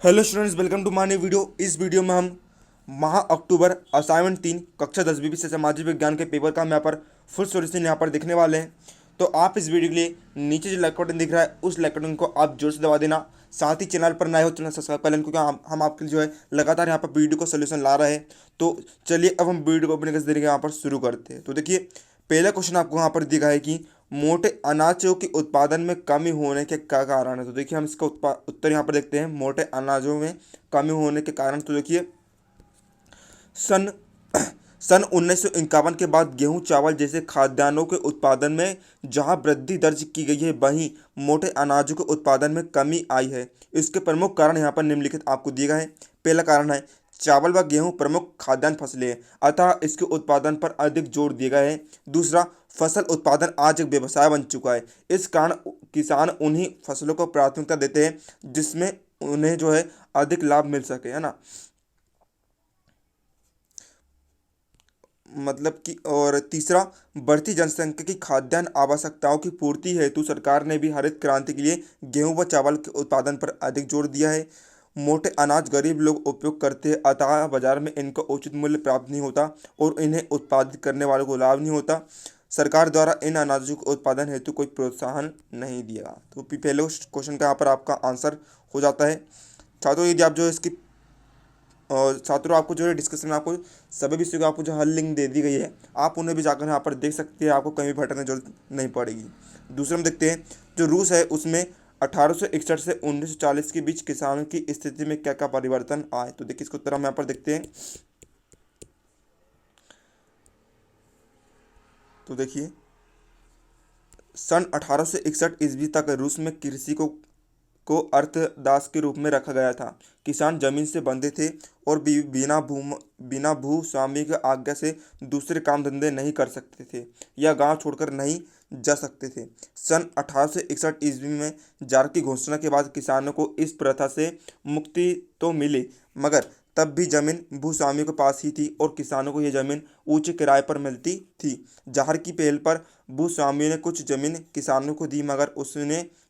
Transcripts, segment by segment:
Hello students, welcome to my new video. इस video में हम माह अक्टूबर असाइनमेंट 3 कक्षा 10वीं से सामाजिक विज्ञान के पेपर का हम यहाँ पर फुल सॉल्यूशन यहाँ पर देखने वाले हैं। तो आप इस वीडियो के लिए नीचे जो लाइक बटन दिख रहा है उस लाइक बटन को आप जोर से दबा देना। साथ ही चैनल पर नए हो चैनल सब्सक्राइब कर लेना, क्योंकि हम आपके लिए जो है लगातार यहाँ पर वीडियो को सोल्यूशन ला रहे हैं। तो चलिए अब हम वीडियो को अपने किस तरीके यहाँ पर शुरू करते हैं। तो देखिए, पहला क्वेश्चन आपको यहाँ पर दिखा है कि मोटे अनाजों के उत्पादन में कमी होने के क्या कारण है। तो देखिए, हम इसका उत्तर यहाँ पर देखते हैं। मोटे अनाजों में कमी होने के कारण, तो देखिए सन सन 1951 के बाद गेहूं चावल जैसे खाद्यान्नों के उत्पादन में जहां वृद्धि दर्ज की गई है, वहीं मोटे अनाजों के उत्पादन में कमी आई है। इसके प्रमुख कारण यहाँ पर निम्नलिखित आपको दिए गए हैं। पहला कारण है चावल व गेहूं प्रमुख खाद्यान्न फसलें हैं, अतः इसके उत्पादन पर अधिक जोर दिया गया है। दूसरा, फसल उत्पादन आज एक व्यवसाय बन चुका है। इस कारण किसान उन्हीं फसलों को प्राथमिकता देते हैं जिसमें उन्हें जो है अधिक लाभ मिल सके, है ना। मतलब कि और तीसरा, बढ़ती जनसंख्या की खाद्यान्न आवश्यकताओं की पूर्ति हेतु सरकार ने भी हरित क्रांति के लिए गेहूं व चावल के उत्पादन पर अधिक जोर दिया है। मोटे अनाज गरीब लोग उपयोग करते हैं, अतः बाजार में इनका उचित मूल्य प्राप्त नहीं होता और इन्हें उत्पादित करने वालों को लाभ नहीं होता। सरकार द्वारा इन अनाजों के उत्पादन हेतु कोई प्रोत्साहन नहीं दिया। तो पहले क्वेश्चन का यहाँ पर आपका आंसर हो जाता है। छात्रों, यदि आप जो है इसकी और छात्रों आपको जो है डिस्कशन में आपको सभी विषयों का आपको जो हल लिंक दे दी गई है, आप उन्हें भी जाकर यहाँ पर देख सकते हैं। आपको कहीं भी भटकने की जरूरत नहीं पड़ेगी। दूसरा हम देखते हैं, जो रूस है उसमें 1861 से 1940 के बीच किसानों की स्थिति में क्या क्या परिवर्तन आए। तो देखिए, इसको उत्तर हम यहाँ पर देखते हैं। तो देखिए, सन 1861 ईस्वी तक रूस में कृषि को अर्थदास के रूप में रखा गया था। किसान जमीन से बंधे थे और बिना भूस्वामी की आज्ञा से दूसरे काम धंधे नहीं कर सकते थे या गांव छोड़कर नहीं जा सकते थे। सन 1861 ईस्वी में जार की घोषणा के बाद किसानों को इस प्रथा से मुक्ति तो मिली, मगर तब भी जमीन भूस्वामी के पास ही थी और किसानों को यह जमीन ऊंचे किराए पर मिलती थी। जार की पहल पर भूस्वामी ने कुछ जमीन किसानों को दी, मगर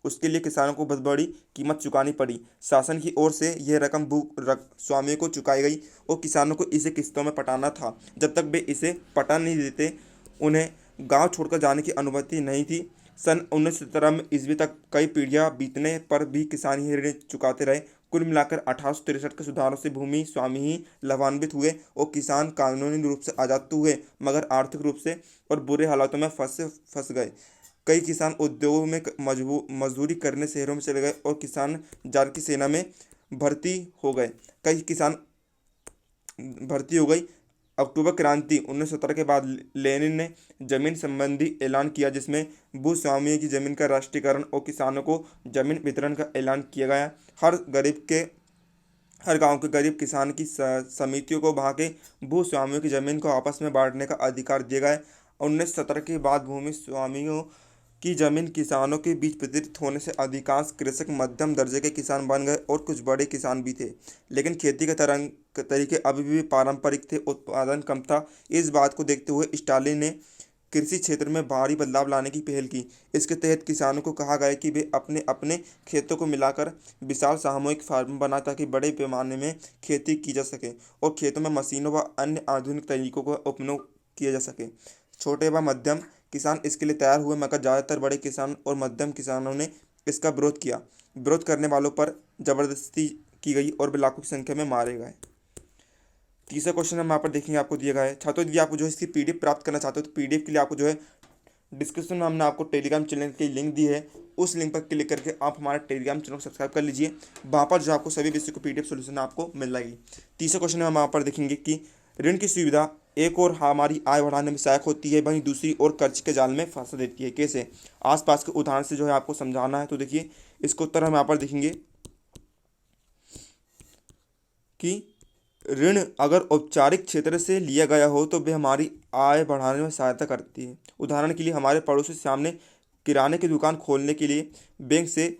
उसके लिए किसानों को बहुत बड़ी कीमत चुकानी पड़ी। शासन की ओर से यह रकम स्वामियों को चुकाई गई और किसानों को इसे किस्तों में पटाना था। जब तक वे इसे पटा नहीं देते, उन्हें गांव छोड़कर जाने की अनुमति नहीं थी। सन 1917 में ईस्वी तक कई पीढ़ियां बीतने पर भी किसान ही ऋण चुकाते रहे। कुल मिलाकर 1863 के सुधारों से भूमि स्वामी ही लाभान्वित हुए और किसान कानूनी रूप से आज़ाद तो हुए, मगर आर्थिक रूप से और बुरे हालातों में फंस गए। कई किसान उद्योगों में मजदूरी करने शहरों में चले गए और किसान जार की सेना में भर्ती हो गए। कई किसान भर्ती हो गई। अक्टूबर क्रांति 1917 के बाद लेनिन ने जमीन संबंधी ऐलान किया, जिसमें भूस्वामियों की जमीन का राष्ट्रीयकरण और किसानों को जमीन वितरण का ऐलान किया गया। हर गांव के गरीब किसान की समितियों को वहां के भूस्वामियों की जमीन को आपस में बांटने का अधिकार दिया गया। 1917 के बाद भूमि स्वामियों की जमीन किसानों के बीच वितरित होने से अधिकांश कृषक मध्यम दर्जे के किसान बन गए और कुछ बड़े किसान भी थे। लेकिन खेती के तरीके अभी भी पारंपरिक थे, उत्पादन कम था। इस बात को देखते हुए स्टालिन ने कृषि क्षेत्र में भारी बदलाव लाने की पहल की। इसके तहत किसानों को कहा गया कि वे अपने अपने खेतों को मिलाकर विशाल सामूहिक फार्म बनाए, ताकि बड़े पैमाने में खेती की जा सके और खेतों में मशीनों व अन्य आधुनिक तरीकों का उपयोग किया जा सके। छोटे व मध्यम किसान इसके लिए तैयार हुए, मगर ज़्यादातर बड़े किसान और मध्यम किसानों ने इसका विरोध किया। विरोध करने वालों पर जबरदस्ती की गई और वे लाखों की संख्या में मारे गए। तीसरा क्वेश्चन हम यहाँ पर देखेंगे, आपको दिया गया है। छात्रों, यदि आप जो है इसकी पीडीएफ प्राप्त करना चाहते हो तो पीडीएफ के लिए आपको जो है डिस्क्रिप्शन में हमने आपको टेलीग्राम चैनल की लिंक दी है। उस लिंक पर क्लिक करके आप हमारे टेलीग्राम चैनल को सब्सक्राइब कर लीजिए। वहाँ पर जो आपको सभी विषय को पीडीएफ सोल्यूशन आपको मिल जाएगी। तीसरा क्वेश्चन हम यहाँ पर देखेंगे कि ऋण की सुविधा एक और हमारी आय बढ़ाने में सहायक होती है, वहीं दूसरी ओर कर्ज के जाल में फंसा देती है। कैसे? आसपास के उदाहरण से जो है आपको समझाना है। तो देखिए, इसको उत्तर हम यहाँ पर देखेंगे कि ऋण अगर औपचारिक क्षेत्र से लिया गया हो तो वे हमारी आय बढ़ाने में सहायता करती है। उदाहरण के लिए, हमारे पड़ोसी सामने किराने की दुकान खोलने के लिए बैंक से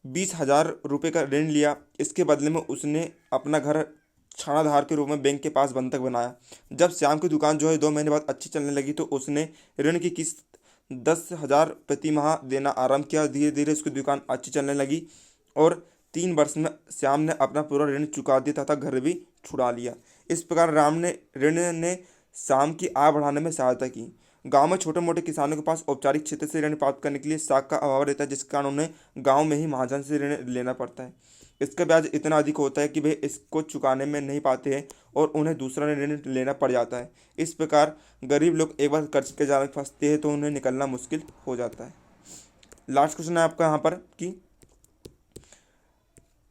20,000 रुपये का ऋण लिया। इसके बदले में उसने अपना घर छानाधार के रूप में बैंक के पास बंधक बनाया। जब श्याम की दुकान जो है 2 महीने बाद अच्छी चलने लगी तो उसने ऋण की किस्त 10,000 प्रति माह देना आरंभ किया। धीरे धीरे उसकी दुकान अच्छी चलने लगी और 3 वर्ष में श्याम ने अपना पूरा ऋण चुका दिया तथा घर भी छुड़ा लिया। इस प्रकार ऋण ने श्याम की आय बढ़ाने में सहायता की। गांव में छोटे मोटे किसानों के पास औपचारिक क्षेत्र से ऋण प्राप्त करने के लिए साख का अभाव रहता है, जिस कारण उन्हें गांव में ही महाजन से ऋण लेना पड़ता है। इसका ब्याज इतना अधिक होता है कि वे इसको चुकाने में नहीं पाते हैं और उन्हें दूसरा ऋण लेना पड़ जाता है। इस प्रकार गरीब लोग एक बार कर्ज के जाल में फंसते हैं तो उन्हें निकलना मुश्किल हो जाता है। लास्ट क्वेश्चन है आपका यहाँ पर कि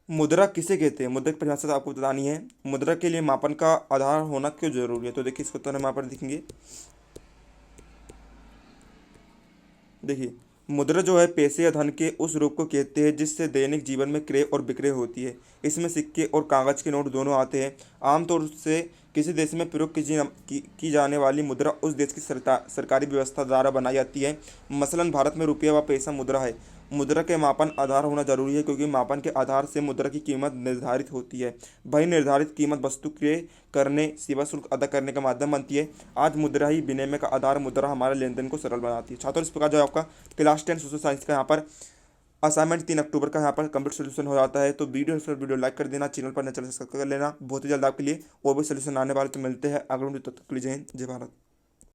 मुद्रा किसे कहते हैं। मुद्रा की परिभाषा आपको बतानी है। मुद्रा के लिए मापन का आधार होना क्यों जरूरी है, तो देखिए इसको तो हम यहाँ पर देखेंगे। देखिए, मुद्रा जो है पैसे या धन के उस रूप को कहते हैं जिससे दैनिक जीवन में क्रय और विक्रय होती है। इसमें सिक्के और कागज के नोट दोनों आते हैं। आमतौर से किसी देश में प्रयोग की जाने वाली मुद्रा उस देश की सरकारी व्यवस्था द्वारा बनाई जाती है। मसलन भारत में रुपया व पैसा मुद्रा है। मुद्रा के मापन आधार होना जरूरी है क्योंकि मापन के आधार से मुद्रा की कीमत निर्धारित होती है। वही निर्धारित कीमत वस्तु क्रय करने, सेवा शुल्क अदा करने का माध्यम बनती है। आज मुद्रा ही विनिमय का आधार, मुद्रा हमारे लेन देन को सरल बनाती है। छात्रों, इस प्रकार जो आपका क्लास 10 सोशल साइंस का यहाँ पर असाइनमेंट 3 अक्टूबर का यहाँ पर कंप्लीट सोल्यूशन हो जाता है। तो वीडियो लाइक कर देना, चैनल पर नए चैनल सब्सक्राइब कर लेना। बहुत ही जल्द आपके लिए और भी सोल्यूशन आने वाले। तो मिलते हैं अगले वीडियो, तब तक के लिए जय हिंद, जय भारत।